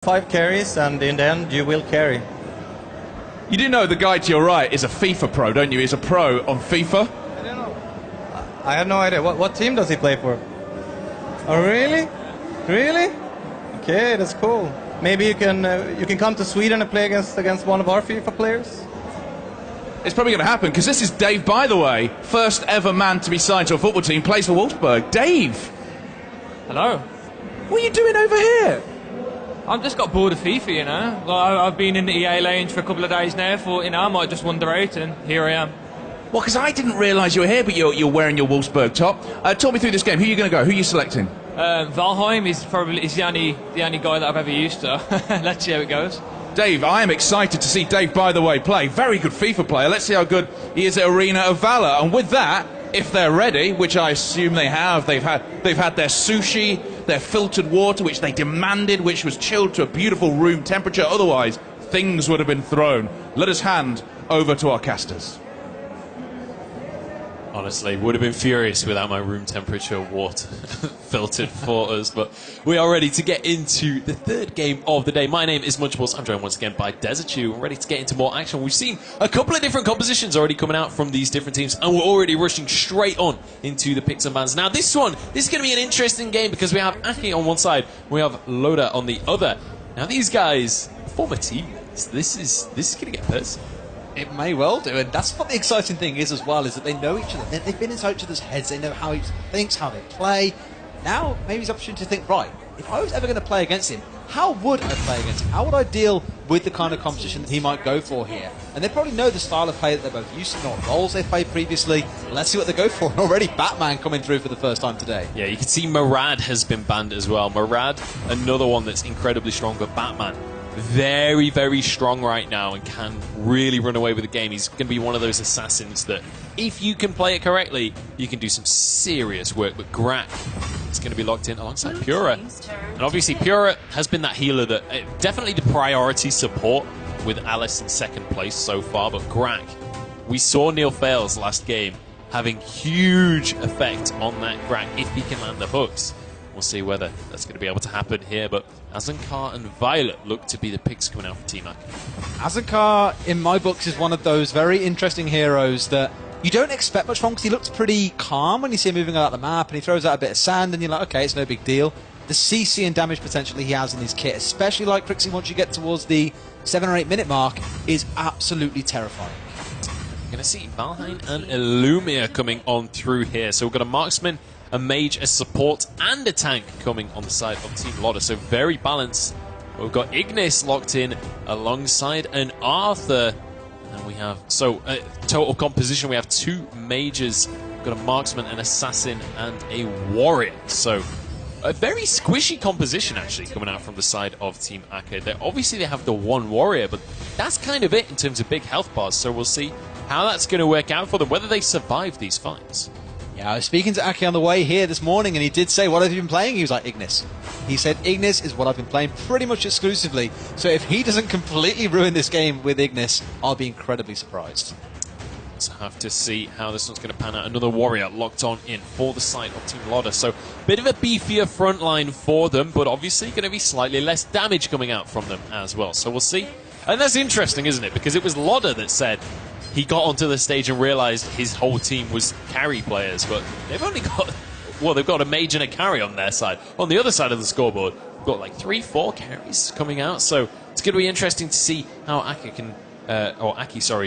5 carries, and in the end, you will carry. You do know the guy to your right is a FIFA pro, don't you? He's a pro on FIFA. I don't know. I have no idea. What team does he play for? Oh, really? Really? Okay, that's cool. Maybe you can come to Sweden and play against one of our FIFA players? It's probably going to happen, because this is Dave, by the way, first ever man to be signed to a football team, plays for Wolfsburg. Dave! Hello. What are you doing over here? I've just got bored of FIFA, you know. I've been in the EA lounge for a couple of days now, thought, you know, I might just wander out, and here I am. Well, because I didn't realise you were here, but you're wearing your Wolfsburg top. Talk me through this game. Who are you going to go? Who are you selecting? Valheim is the only guy that I've ever used, so let's see how it goes. Dave, I am excited to see Dave, by the way, play. Very good FIFA player. Let's see how good he is at Arena of Valor. And with that, if they're ready, which I assume they have, they've had their sushi, their filtered water, which they demanded, which was chilled to a beautiful room temperature. Otherwise, things would have been thrown. Let us hand over to our casters. Honestly, would have been furious without my room temperature water filtered for us. But we are ready to get into the third game of the day. My name is Munchables. I'm joined once again by Desertu. We're ready to get into more action. We've seen a couple of different compositions already coming out from these different teams, and we're already rushing straight on into the picks and bans. Now, this is going to be an interesting game because we have Aki on one side, we have Loda on the other. Now, these guys, former teammates, this is going to get personal. It may well do, and that's what the exciting thing is as well, is that they know each other. They've been inside each other's heads, they know how each other thinks, how they play. Now, maybe it's an opportunity to think, right, if I was ever going to play against him, how would I play against him? How would I deal with the kind of competition that he might go for here? And they probably know the style of play that they're both used to, not roles they've played previously. Let's see what they go for. And already Batman coming through for the first time today. Yeah, you can see Murad has been banned as well. Murad, another one that's incredibly strong, but Batman, very, very strong right now and can really run away with the game. He's going to be one of those assassins that, if you can play it correctly, you can do some serious work. But Grak is going to be locked in alongside Pura. And obviously, Pura has been that healer that definitely the priority support with Alice in second place so far. But Grak, we saw Neil Fails last game having huge effect on that Grak if he can land the hooks. We'll see whether that's going to be able to happen here, but Azankar and Violet look to be the picks coming out for Team Aki. Azankar, in my books, is one of those very interesting heroes that you don't expect much from, because he looks pretty calm when you see him moving out the map, and he throws out a bit of sand, and you're like, okay, it's no big deal. The CC and damage potentially he has in his kit, especially like Crixie once you get towards the 7 or 8 minute mark, is absolutely terrifying. We're going to see Valheim and Illumia coming on through here. So we've got a marksman, a mage, a support, and a tank coming on the side of Team Loda. So very balanced. We've got Ignis locked in alongside an Arthur. And we have, total composition, we have 2 mages. We've got a marksman, an assassin, and a warrior. So a very squishy composition, actually, coming out from the side of Team Aki. Obviously, they have the 1 warrior, but that's kind of it in terms of big health bars. So we'll see how that's going to work out for them, whether they survive these fights. Yeah, I was speaking to Aki on the way here this morning, and he did say, what have you been playing? He was like, Ignis. He said, Ignis is what I've been playing pretty much exclusively. So if he doesn't completely ruin this game with Ignis, I'll be incredibly surprised. Let's have to see how this one's going to pan out. Another warrior locked on in for the side of Team Loda. So bit of a beefier front line for them, but obviously going to be slightly less damage coming out from them as well. So we'll see. And that's interesting, isn't it? Because it was Loda that said he got onto the stage and realized his whole team was carry players, but they've only got, well, they've got a mage and a carry on their side. On the other side of the scoreboard, we've got like 3-4 carries coming out, so it's going to be interesting to see how Aki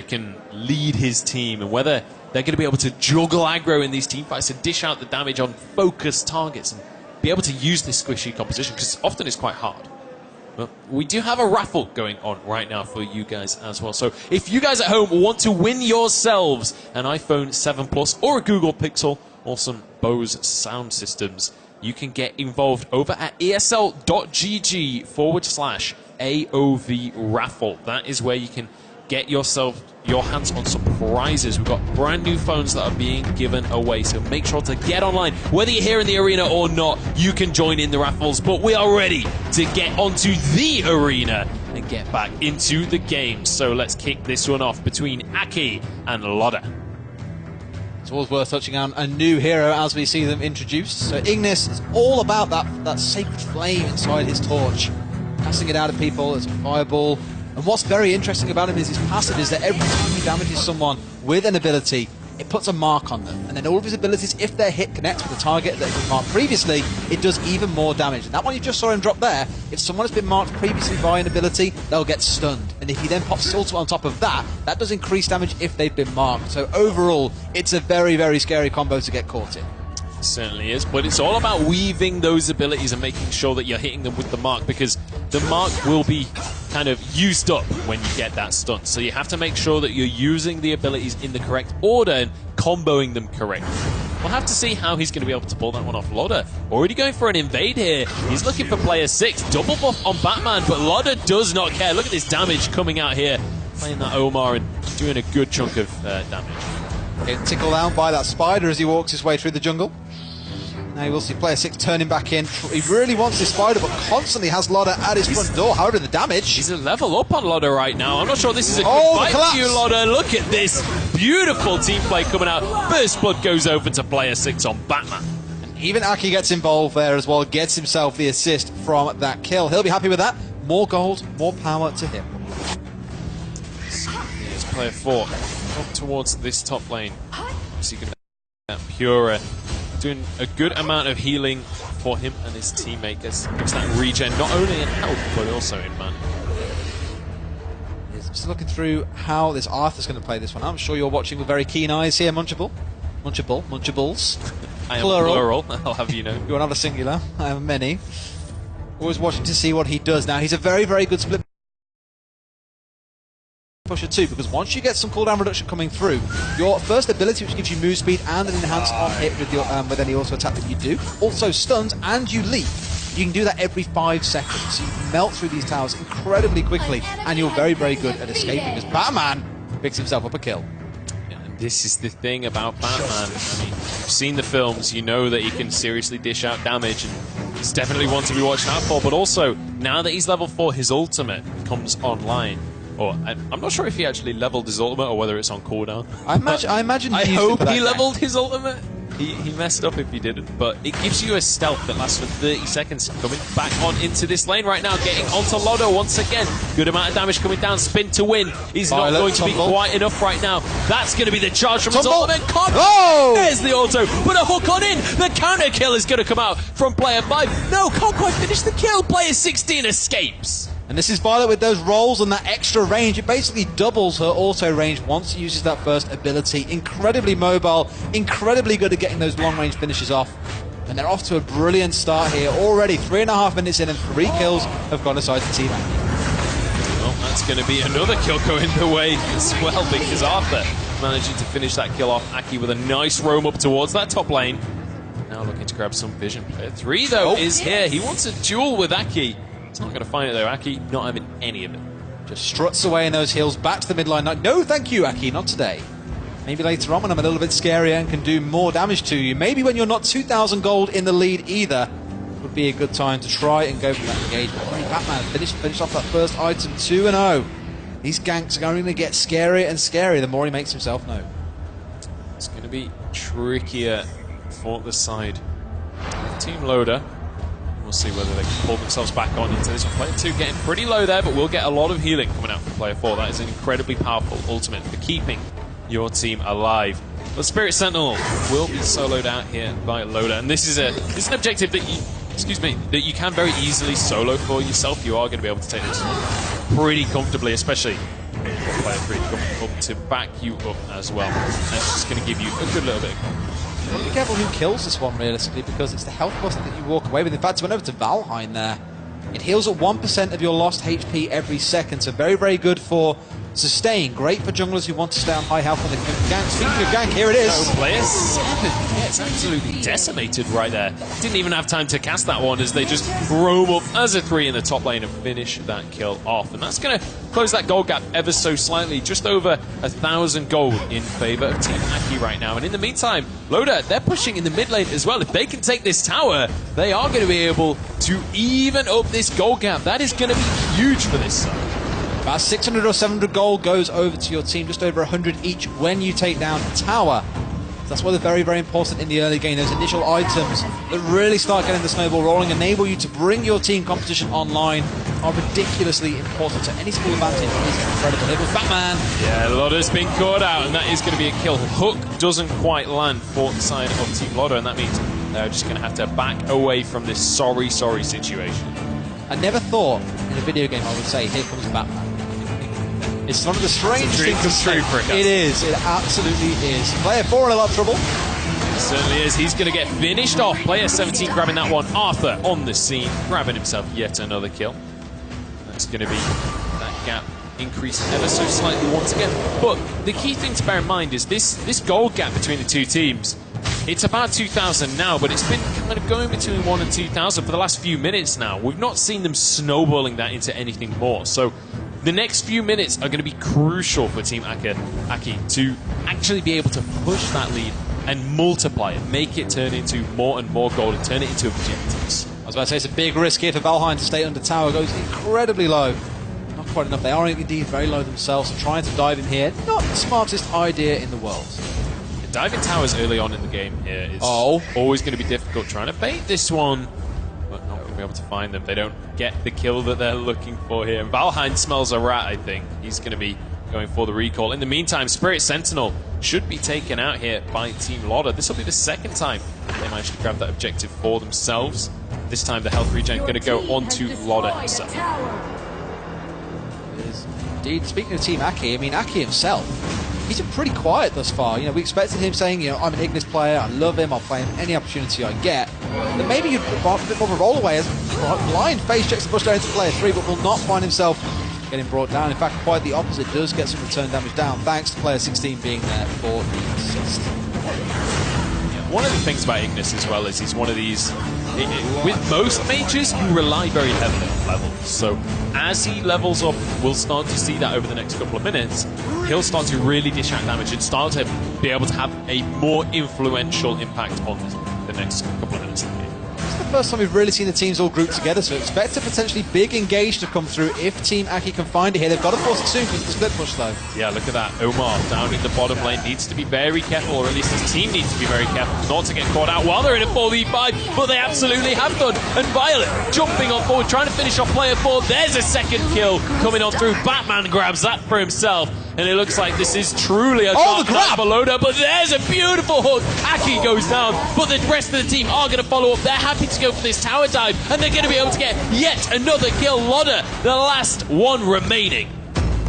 can lead his team, and whether they're going to be able to juggle aggro in these team fights and dish out the damage on focused targets and be able to use this squishy composition, because often it's quite hard. But we do have a raffle going on right now for you guys as well. So if you guys at home want to win yourselves an iPhone 7 Plus or a Google Pixel or some Bose sound systems, you can get involved over at esl.gg/AOV raffle. That is where you can get your hands on some prizes. We've got brand new phones that are being given away, so make sure to get online. Whether you're here in the arena or not, you can join in the raffles, but we are ready to get onto the arena and get back into the game. So let's kick this one off between Aki and Loda. It's always worth touching on a new hero as we see them introduced. So Ignis is all about that sacred flame inside his torch. passing it out at people as a fireball. And what's very interesting about him is his passive is that every time he damages someone with an ability, it puts a mark on them. And then all of his abilities, if their hit connects with the target that has been marked previously, it does even more damage. And that one you just saw him drop there, if someone has been marked previously by an ability, they'll get stunned. And if he then pops his ultimate on top of that, that does increase damage if they've been marked. So overall, it's a very, very scary combo to get caught in. Certainly is, but it's all about weaving those abilities and making sure that you're hitting them with the mark, because the mark will be kind of used up when you get that stun. So you have to make sure that you're using the abilities in the correct order and comboing them correctly. We'll have to see how he's going to be able to pull that one off. Loda already going for an invade here. He's looking for player 6. Double buff on Batman, but Loda does not care. Look at this damage coming out here. Playing that Omar and doing a good chunk of damage. Getting tickled down by that spider as he walks his way through the jungle. Now you will see player 6 turning back in. He really wants this spider, but constantly has Loda at his front door. However, the damage. He's a level up on Loda right now. I'm not sure this is a good fight for you, Loda. Look at this beautiful team play coming out. First blood goes over to player 6 on Batman. And even Aki gets involved there as well, gets himself the assist from that kill. He'll be happy with that. More gold, more power to him. Here's player 4 up towards this top lane. So you can that Pura doing a good amount of healing for him and his teammate. Gets that regen not only in health but also in mana. Just looking through how this Arthur's going to play this one. I'm sure you're watching with very keen eyes here, Munchable. Munchables. I am plural, I'll have you know. You're not a singular. I have many. Always watching to see what he does. Now, he's a very, very good split pusher too, because once you get some cooldown reduction coming through, your first ability, which gives you move speed and an enhanced on hit with your with any auto attack that you do, also stuns and you leap. You can do that every 5 seconds. So you can melt through these towers incredibly quickly, and you're very, very good at escaping. As Batman picks himself up a kill. Yeah, and this is the thing about Batman. I mean, you've seen the films, you know that he can seriously dish out damage, and he's definitely one to be watched out for. But also, now that he's level 4, his ultimate comes online. Or I'm not sure if he actually leveled his ultimate or whether it's on cooldown. I imagine. I hope he leveled his ultimate. He messed up if he didn't, but it gives you a stealth that lasts for 30 seconds. Coming back on into this lane right now, getting onto Lodo once again. Good amount of damage coming down. Spin to win is not going to be quite enough right now. That's going to be the charge from his ultimate. There's the auto, but a hook on in. The counter kill is going to come out from player 5. No, can't quite finish the kill. Player 16 escapes. And this is Violet with those rolls and that extra range. It basically doubles her auto range once she uses that first ability. Incredibly mobile, incredibly good at getting those long range finishes off. And they're off to a brilliant start here. Already 3.5 minutes in and 3 kills have gone aside to Team Aki. Well, that's going to be another kill going the way as well, because Arthur managing to finish that kill off. Aki with a nice roam up towards that top lane. Now looking to grab some vision. Player 3 though is here. He wants a duel with Aki. He's not going to find it though. Aki not having any of it. Just struts away in those heels, back to the midline. No, thank you, Aki, not today. Maybe later on when I'm a little bit scarier and can do more damage to you. Maybe when you're not 2,000 gold in the lead either, would be a good time to try and go for that engagement. Batman finished off that first item 2-0. These ganks are going to get scarier and scarier the more he makes himself known. It's going to be trickier for the side. Team Loader. We'll see whether they can pull themselves back on into this one. Player 2 getting pretty low there, but we'll get a lot of healing coming out from player 4. That is an incredibly powerful ultimate for keeping your team alive. The Spirit Sentinel will be soloed out here by Loda, and this is an objective that you can very easily solo for yourself. You are going to be able to take this pretty comfortably, especially player 3 coming up to back you up as well. That's just going to give you a good little bit of be careful who kills this one, realistically, because it's the health cost that you walk away with. In fact, it went over to Valheim there. It heals at 1% of your lost HP every second, so very, very good for sustain. Great for junglers who want to stay on high health when they can gank. Speaking of gank, here it is. Player 7. Yeah, it's absolutely decimated right there. Didn't even have time to cast that one as they just roam up as a 3 in the top lane and finish that kill off. And that's going to close that gold gap ever so slightly. Just over 1,000 gold in favour of Team Aki right now. And in the meantime, Loda, they're pushing in the mid lane as well. If they can take this tower, they are going to be able to even up this gold gap. That is going to be huge for this side. About 600 or 700 gold goes over to your team, just over 100 each when you take down a tower. That's why they're very, very important in the early game. Those initial items that really start getting the snowball rolling, enable you to bring your team competition online, are ridiculously important. So any small advantage is incredible. Here goes Batman. Yeah, Lodder's been caught out, and that is going to be a kill. Hook doesn't quite land for the side of Team Lodder, and that means they're just going to have to back away from this sorry situation. I never thought in a video game I would say, here comes Batman. It's one of the strange things to say. It is. It absolutely is. Player 4 in a lot of trouble. It certainly is. He's going to get finished off. Player 17 grabbing that one. Arthur on the scene, grabbing himself yet another kill. That's going to be that gap increased ever so slightly once again. But the key thing to bear in mind is this gold gap between the two teams. It's about 2,000 now, but it's been kind of going between 1,000 and 2,000 for the last few minutes now. We've not seen them snowballing that into anything more. So the next few minutes are going to be crucial for Team Aki to actually be able to push that lead and multiply it, make it turn into more and more gold and turn it into objectives. I was about to say it's a big risk here for Valheim to stay under tower. Goes incredibly low. Not quite enough. They are indeed very low themselves, so trying to dive in here, not the smartest idea in the world. Diving towers early on in the game here is always going to be difficult. Trying to bait this one, but not going to be able to find them. They don't get the kill that they're looking for here. And Valheim smells a rat, I think. He's going to be going for the recall. In the meantime, Spirit Sentinel should be taken out here by Team Lodder. This will be the second time they managed to grab that objective for themselves. This time the health regen going to go onto Lodder himself. Indeed, speaking of Team Aki, I mean, Aki himself, he's been pretty quiet thus far. You know, we expected him saying, you know, I'm an Ignis player, I love him, I'll play him any opportunity I get. Then maybe you'd put a bit more of a roll away as blind face checks to push down into player 3, but will not find himself getting brought down. In fact, quite the opposite, does get some return damage down, thanks to player 16 being there for the assist. One of the things about Ignis as well is he's one of these, with most mages, you rely very heavily on levels. So as he levels up, we'll start to see that over the next couple of minutes. He'll start to really dish out damage and start to be able to have a more influential impact on the next couple of minutes of the game. It's the first time we've really seen the teams all grouped together, so expect a potentially big engage to come through if Team Aki can find it here. They've got to force it soon because of the split push, though. Yeah, look at that. Omar down in the bottom lane needs to be very careful, or at least his team needs to be very careful not to get caught out while they're in a 4v5, but they absolutely have done. And Violet jumping on forward, trying to finish off player 4. There's a second kill coming on through. Batman grabs that for himself. And it looks like this is truly a grab for Loda, but there's a beautiful hook. Aki goes down, but the rest of the team are going to follow up. They're happy to go for this tower dive, and they're going to be able to get yet another kill. Loda, the last one remaining.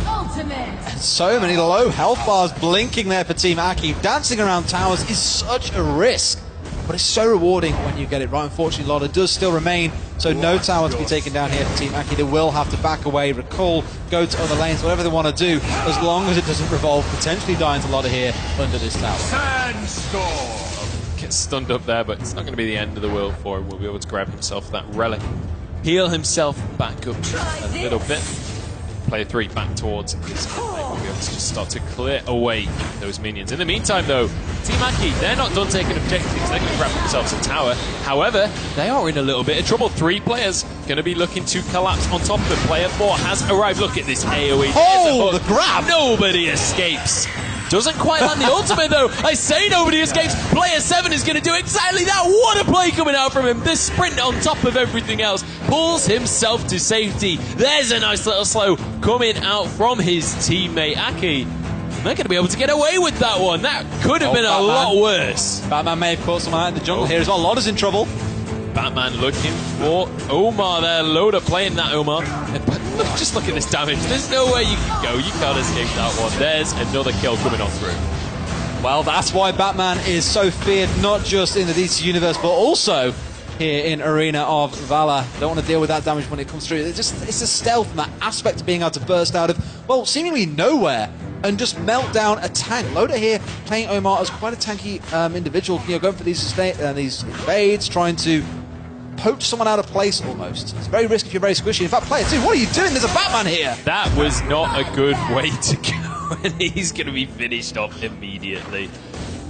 Ultimate. So many low health bars blinking there for Team Aki. Dancing around towers is such a risk, but it's so rewarding when you get it right. Unfortunately, Loda does still remain, so no tower to be taken down here for Team Aki. They will have to back away, recall, go to other lanes, whatever they want to do, as long as it doesn't revolve, potentially dying to Loda here under this tower. Sandstorm! Gets stunned up there, but it's not going to be the end of the world for him. We'll be able to grab himself that relic, heal himself back up a little bit. Player 3 back towards his mid lane. We'll be able to just start to clear away those minions. In the meantime, though, Team Aki, they're not done taking objectives. They're going to grab themselves a tower. However, they are in a little bit of trouble. 3 players going to be looking to collapse on top of them. Player 4 has arrived. Look at this AoE. Oh, the grab! Nobody escapes. Doesn't quite land the ultimate, though. I say nobody escapes. Player 7 is going to do exactly that. What a play coming out from him. This sprint on top of everything else pulls himself to safety. There's a nice little slow coming out from his teammate, Aki. They're going to be able to get away with that one. That could have been a lot worse. Batman may have caught someone out in the jungle here as well. Loda's in trouble. Batman looking for Omar there. Loda playing that Omar. But just look at this damage. There's nowhere you can go. You can't escape that one. There's another kill coming on through. Well, that's why Batman is so feared, not just in the DC universe, but also here in Arena of Valor. Don't want to deal with that damage when it comes through. It's a stealth and that aspect of being able to burst out of, well, seemingly nowhere and just melt down a tank. Loda here playing Omar as quite a tanky individual, you know, going for these invades, trying to poach someone out of place almost. It's very risky if you're very squishy. In fact, player 2, what are you doing? There's a Batman here. That was not a good way to go, and he's going to be finished off immediately.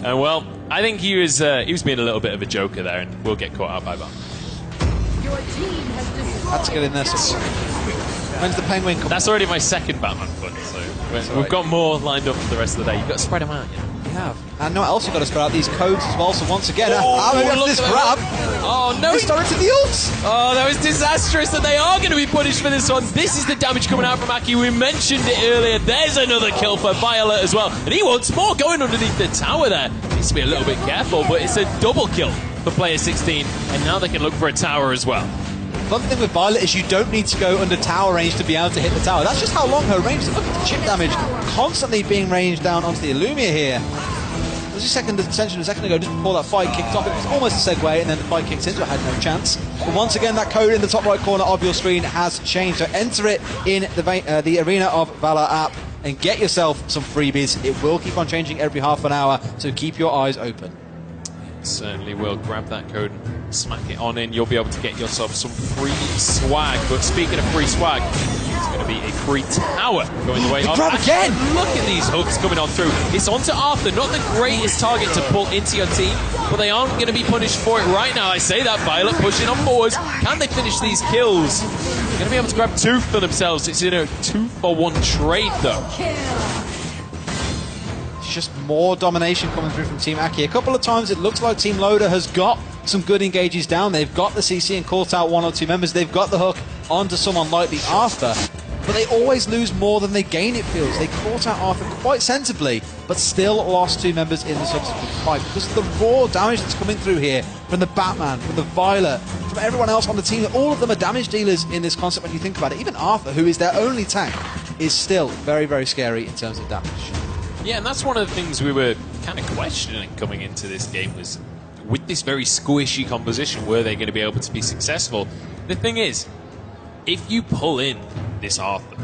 And well, I think he was being a little bit of a joker there, and we'll get caught out by Batman. Your team has destroyed. Had to get in there. When's the penguin coming? That's already my second Batman fun, so we've got more lined up for the rest of the day. You've got to spread them out, you know. have. And what else you've got to spread out these codes as well. So once again, look after this at grab, Oh, no. he's directed the ult. Oh, that was disastrous, and they are going to be punished for this one. This is the damage coming out from Aki. We mentioned it earlier. There's another kill for Violet as well. And he wants more going underneath the tower there. Needs to be a little bit careful, but it's a double kill for player 16. And now they can look for a tower as well. The fun thing with Violet is you don't need to go under tower range to be able to hit the tower. That's just how long her range is. Look at the chip damage constantly being ranged down onto the Illumia here. There was a mentioned a second ago, just before that fight kicked off. It was almost a segue, and then the fight kicks in, so I had no chance. But once again, that code in the top right corner of your screen has changed. So enter it in the Arena of Valor app and get yourself some freebies. It will keep on changing every half an hour, so keep your eyes open. Certainly will. Grab that code and smack it on in. You'll be able to get yourself some free swag. But speaking of free swag, it's going to be a free tower going the way of. Grab again! Look at these hooks coming on through. It's onto Arthur, not the greatest target to pull into your team, but they aren't going to be punished for it right now. I say that. Violet pushing on forwards. Can they finish these kills? They're going to be able to grab 2 for themselves. It's in a 2-for-1 trade, though. Just more domination coming through from Team Aki. A couple of times it looks like Team Loader has got some good engages down. They've got the CC and caught out 1 or 2 members. They've got the hook onto someone like the Arthur. But they always lose more than they gain, it feels. They caught out Arthur quite sensibly, but still lost 2 members in the subsequent fight. Because of the raw damage that's coming through here from the Batman, from the Violet, from everyone else on the team. All of them are damage dealers in this concept when you think about it. Even Arthur, who is their only tank, is still very, very scary in terms of damage. Yeah, and that's one of the things we were kind of questioning coming into this game was, with this very squishy composition, were they going to be able to be successful? The thing is, if you pull in this Arthur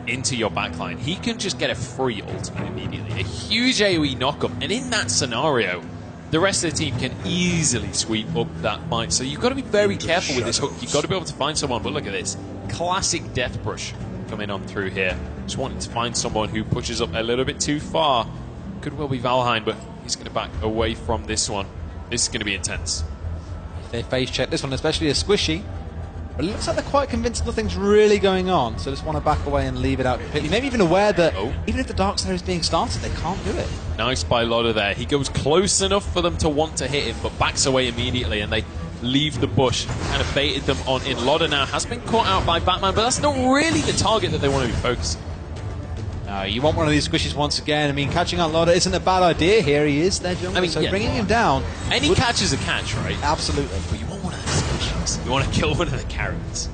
into your backline, he can just get a free ultimate immediately. A huge AoE knockup, and in that scenario, the rest of the team can easily sweep up that fight. So you've got to be very careful with this hook. You've got to be able to find someone, but look at this. Classic death brush coming on through here. Just wanting to find someone who pushes up a little bit too far. Could well be Valheim, but he's going to back away from this one. This is going to be intense. If they face check this one, especially a squishy, but it looks like they're quite convinced nothing's really going on, so just want to back away and leave it out completely. Maybe even aware that even if the Dark Slayer is being started, they can't do it. Nice by Loda there. He goes close enough for them to want to hit him, but backs away immediately, and they leave the bush. Kind of baited them on in. Loda now has been caught out by Batman, but that's not really the target that they want to be focusing. You want one of these squishes once again. I mean, catching out Loda isn't a bad idea here. He is their jungler, so bringing him down. Any catch is a catch, right? Absolutely. But you want one of the squishes. You want to kill one of the carrots.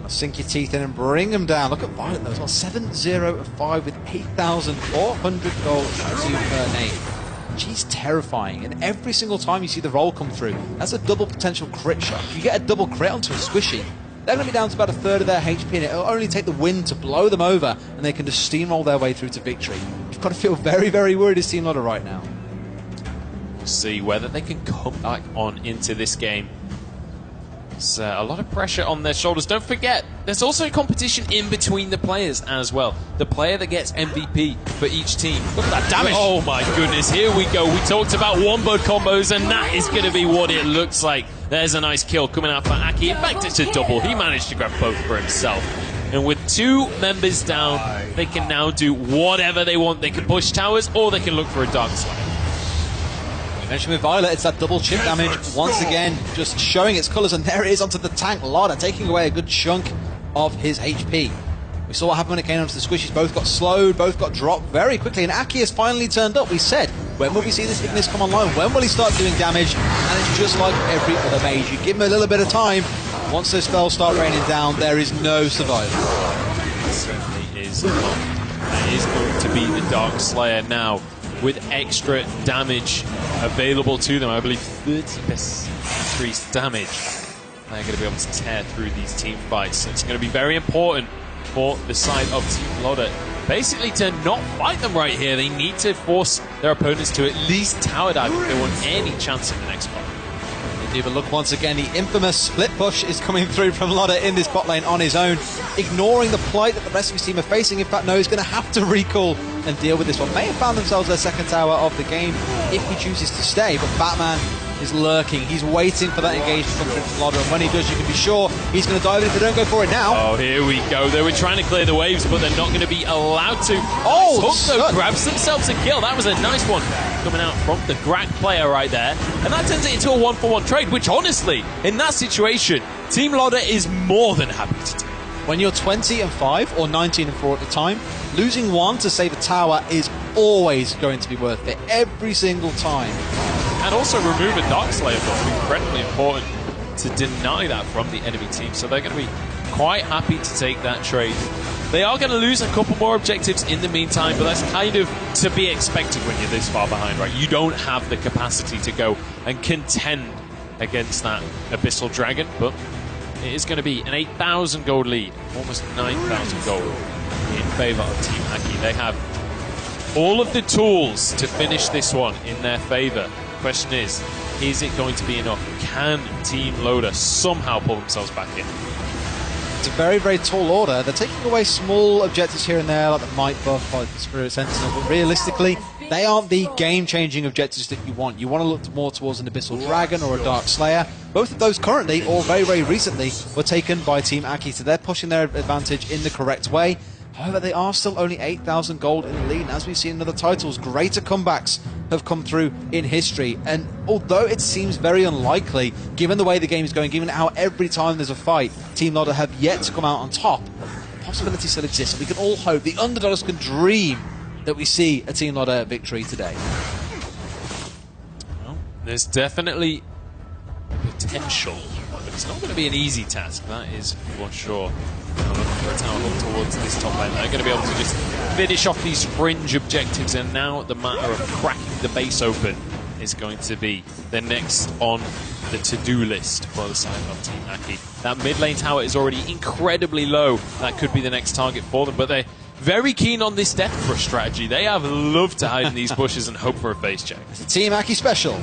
Sink your teeth in and bring him down. Look at Violet though as well. 7-0-5 with 8,400 gold per name. She's terrifying, and every single time you see the roll come through, that's a double potential crit shot. If you get a double crit onto a squishy, they're going to be down to about 1/3 of their HP, and it'll only take the wind to blow them over, and they can just steamroll their way through to victory. You've got to feel very, very worried as Team Loader right now. We'll see whether they can come back on into this game. There's a lot of pressure on their shoulders. Don't forget, there's also a competition in between the players as well. The player that gets MVP for each team. Look at that damage. Oh my goodness, here we go. We talked about one-bird combos, and that is going to be what it looks like. There's a nice kill coming out for Aki. In fact, it's a double. He managed to grab both for himself. And with 2 members down, they can now do whatever they want. They can push towers, or they can look for a Dark Slayer. You mentioned with Violet, it's that double chip damage. Once again, just showing its colours, and there it is onto the tank. Loda taking away a good chunk of his HP. We saw what happened when it came onto the squishies. Both got slowed, both got dropped very quickly, and Aki has finally turned up. We said, when will we see this Ignis come online? When will he start doing damage? And it's just like every other mage. You give him a little bit of time. Once those spells start raining down, there is no survival. It certainly is not. That is going to be the Dark Slayer now, with extra damage available to them. I believe 30% increased damage. They're going to be able to tear through these team fights. It's going to be very important for the side of Team Loader basically to not fight them right here. They need to force their opponents to at least tower dive if they want any chance in the next fight. But look, once again, the infamous split push is coming through from Loda in this bot lane on his own, ignoring the plight that the rest of his team are facing. In fact, no, he's going to have to recall and deal with this one. May have found themselves their second tower of the game if he chooses to stay, but Batman is lurking. He's waiting for that engagement from Team Loda, and when he does, you can be sure he's going to dive in if they don't go for it now. Oh, here we go. They were trying to clear the waves, but they're not going to be allowed to. Oh, Hook, though, son. grabs themselves a kill. That was a nice one coming out from the Grak player right there. And that turns it into a 1-for-1 trade, which honestly, in that situation, Team Loda is more than happy to do. When you're 20-5 or 19-4 at the time, losing one to save a tower is always going to be worth it, every single time. And also remove a Dark Slayer, but incredibly important to deny that from the enemy team. So they're going to be quite happy to take that trade. They are going to lose a couple more objectives in the meantime, but that's kind of to be expected when you're this far behind, right? You don't have the capacity to go and contend against that Abyssal Dragon, but it is going to be an 8,000 gold lead, almost 9,000 gold in favour of Team Aki. They have all of the tools to finish this one in their favour. The question is it going to be enough? Can Team Loda somehow pull themselves back in? It's a very, very tall order. They're taking away small objectives here and there, like the Might buff, like the Spirit Sentinel, but realistically, they aren't the game-changing objectives that you want. You want to look more towards an Abyssal Dragon or a Dark Slayer. Both of those currently, or very, very recently, were taken by Team Aki, so they're pushing their advantage in the correct way. However, they are still only 8,000 gold in the lead, and as we've seen in other titles, greater comebacks have come through in history. And although it seems very unlikely, given the way the game is going, given how every time there's a fight, Team Loda have yet to come out on top, the possibility still exists. We can all hope, the underdogs can dream that we see a Team Loda victory today. Well, there's definitely potential, but it's not going to be an easy task, that is for sure. For a tower hook towards this top lane, they're going to be able to just finish off these fringe objectives, and now the matter of cracking the base open is going to be the next on the to-do list for the side of Team Aki. That mid lane tower is already incredibly low. That could be the next target for them, but they're very keen on this death brush strategy. They have loved to hide in these bushes and hope for a face check. Team Aki special.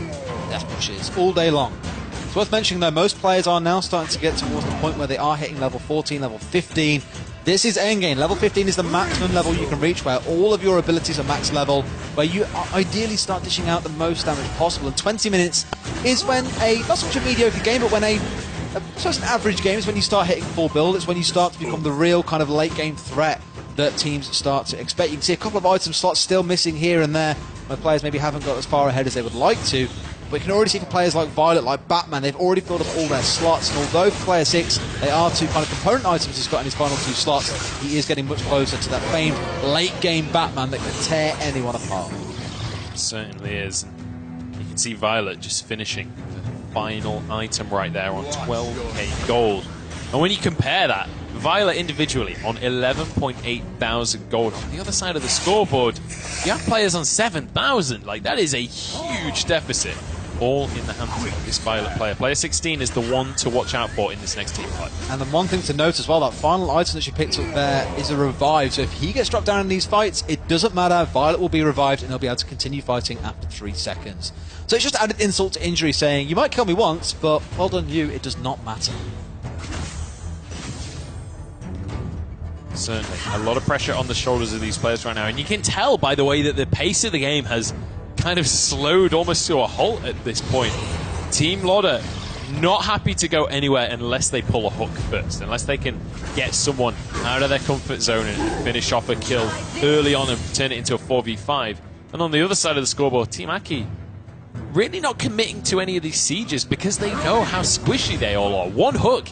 Death brushes all day long. It's worth mentioning though, most players are now starting to get towards the point where they are hitting level 14, level 15. This is endgame. Level 15 is the maximum level you can reach, where all of your abilities are max level, where you ideally start dishing out the most damage possible. And 20 minutes is when not so much a mediocre game, but when so it's an average game is when you start hitting full build. It's when you start to become the real kind of late game threat that teams start to expect. You can see a couple of item slots still missing here and there, where players maybe haven't got as far ahead as they would like to. But you can already see for players like Violet, like Batman, they've already filled up all their slots. And although for player 6, they are two kind of component items he's got in his final two slots, he is getting much closer to that famed late-game Batman that can tear anyone apart. It certainly is. You can see Violet just finishing the final item right there on 12k gold. And when you compare that, Violet individually on 11.8 thousand gold. On the other side of the scoreboard, you have players on 7,000. Like, that is a huge deficit. All in the hands of this Violet player. Player 16 is the one to watch out for in this next team fight. And the one thing to note as well, that final item that she picked up there is a revive. So if he gets dropped down in these fights, it doesn't matter. Violet will be revived and he'll be able to continue fighting after 3 seconds. So it's just added insult to injury, saying, you might kill me once, but well done you, it does not matter. Certainly. A lot of pressure on the shoulders of these players right now. And you can tell by the way that the pace of the game has kind of slowed almost to a halt at this point. Team Loda not happy to go anywhere unless they pull a hook first, unless they can get someone out of their comfort zone and finish off a kill early on and turn it into a 4v5. And on the other side of the scoreboard, Team Aki really not committing to any of these sieges because they know how squishy they all are. One hook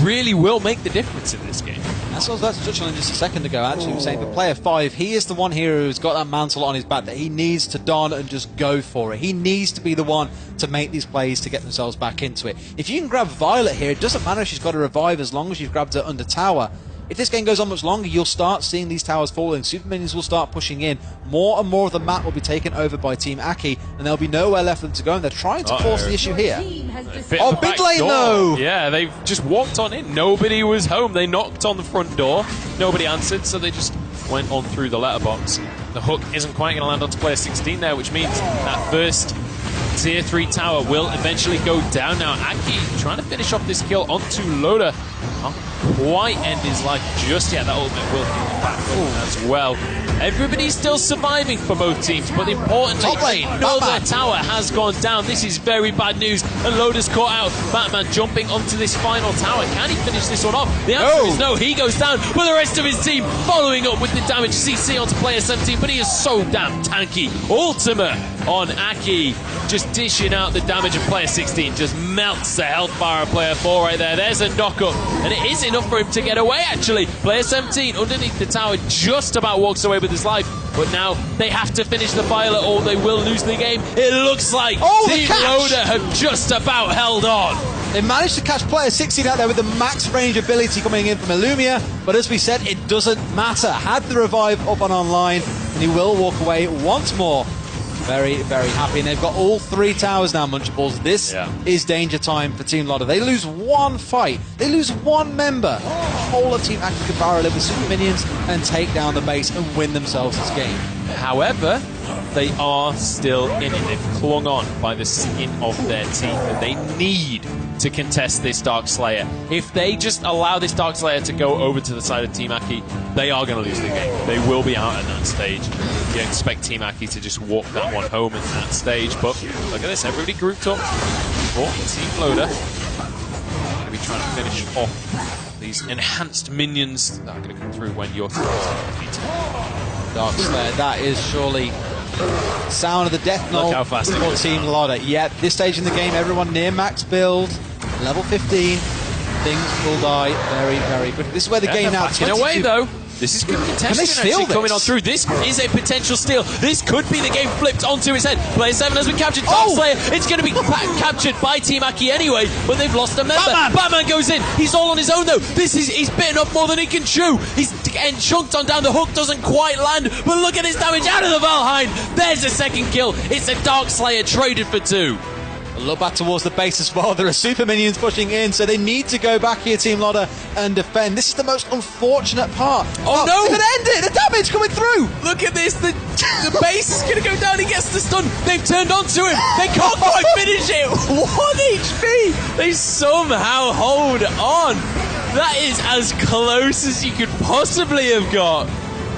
really will make the difference in this game. That's what I was about to touch on just a second ago, actually. I was saying for player 5, he is the one here who's got that mantle on his back that he needs to don and just go for it. He needs to be the one to make these plays to get themselves back into it. If you can grab Violet here, it doesn't matter if she's got a revive as long as you've grabbed her under tower. If this game goes on much longer, you'll start seeing these towers falling. Super minions will start pushing in. More and more of the map will be taken over by Team Aki, and there'll be nowhere left for them to go, and they're trying to force the issue here. Oh, mid lane though! Yeah, they've just walked on in. Nobody was home. They knocked on the front door. Nobody answered, so they just went on through the letterbox. The hook isn't quite going to land onto player 16 there, which means that first tier 3 tower will eventually go down. Now Aki trying to finish off this kill onto Loda. quite end his life just yet. That ultimate will keep him back up as well. Everybody's still surviving for both teams, but importantly, Top lane, another Batman. tower has gone down. This is very bad news. And Loda's caught out. Batman jumping onto this final tower. Can he finish this one off? The answer is no. He goes down, but the rest of his team following up with the damage. CC onto player 17, but he is so damn tanky. Ultimate on Aki, just dishing out the damage of player 16. Just melts the health bar of player 4 right there. There's a knock-up, and it is enough for him to get away, actually. Player 17 underneath the tower just about walks away with his life, but now they have to finish the pilot or they will lose the game. It looks like Team Loda have just about held on. They managed to catch player 16 out there with the max range ability coming in from Illumia, but as we said, it doesn't matter. Had the revive up and online, and he will walk away once more. Very, very happy. And they've got all 3 towers now, Munchables. This is danger time for Team Loda. They lose one fight. They lose one member. The whole of Team Aki could barrel in with super minions and take down the base and win themselves this game. However, they are still in it. They've clung on by the skin of their teeth, and they need to contest this Dark Slayer. If they just allow this Dark Slayer to go over to the side of Team Aki, they are going to lose the game. They will be out at that stage. You expect Team Aki to just walk that one home at that stage, but look at this, everybody grouped up for Team Loda. Going to be trying to finish off these enhanced minions that are going to come through when you're defeated. Dark Slayer, that is surely sound of the death knell how fast it for goes Team down. Loda. Yeah, this stage in the game, everyone near max build, level 15, things will die very, very quickly. This is where the game now... In a way, though, this is good contention steal actually coming this? on through. This is a potential steal. This could be the game flipped onto his head. Player 7 has been captured. Dark Slayer, it's going to be captured by Team Aki anyway, but they've lost a member. Batman goes in. He's all on his own, though. He's bitten off more than he can chew. He's getting chunked on down. The hook doesn't quite land, but look at his damage out of the Valheim. There's a second kill. It's a Dark Slayer traded for 2. A look back towards the base as well. There are super minions pushing in, so they need to go back here, Team Loda, and defend. This is the most unfortunate part. Oh, no! They could end it! The damage coming through! Look at this. The base is going to go down. He gets the stun. They've turned onto him. They can't quite finish it. 1 HP. They somehow hold on. That is as close as you could possibly have got.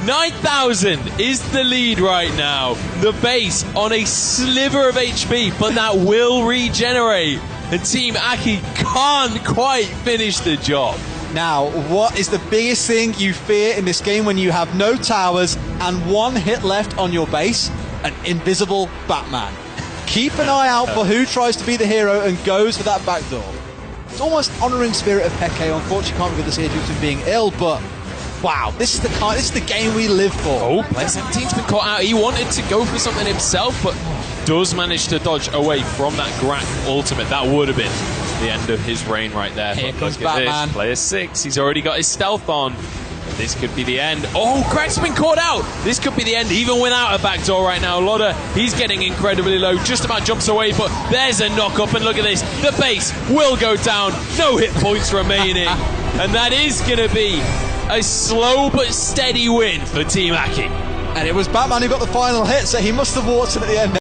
9,000 is the lead right now. The base on a sliver of HP, but that will regenerate. And Team Aki can't quite finish the job. Now, what is the biggest thing you fear in this game when you have no towers and 1 hit left on your base? An invisible Batman. Keep an eye out for who tries to be the hero and goes for that back door. It's almost honouring spirit of Peke. Unfortunately, can't be with us here due to him being ill, but wow, this is the game we live for. Oh, player 17's been caught out. He wanted to go for something himself, but does manage to dodge away from that Grak ultimate. That would have been the end of his reign right there. Here But comes look at Batman. this. Player 6, he's already got his stealth on. This could be the end. Oh, Grak's been caught out. This could be the end, even without a backdoor right now. Loda, he's getting incredibly low. Just about jumps away, but there's a knock-up. And look at this. The base will go down. No hit points remaining. And that is going to be a slow but steady win for Team Aki. And it was Batman who got the final hit, so he must have walked in at the end.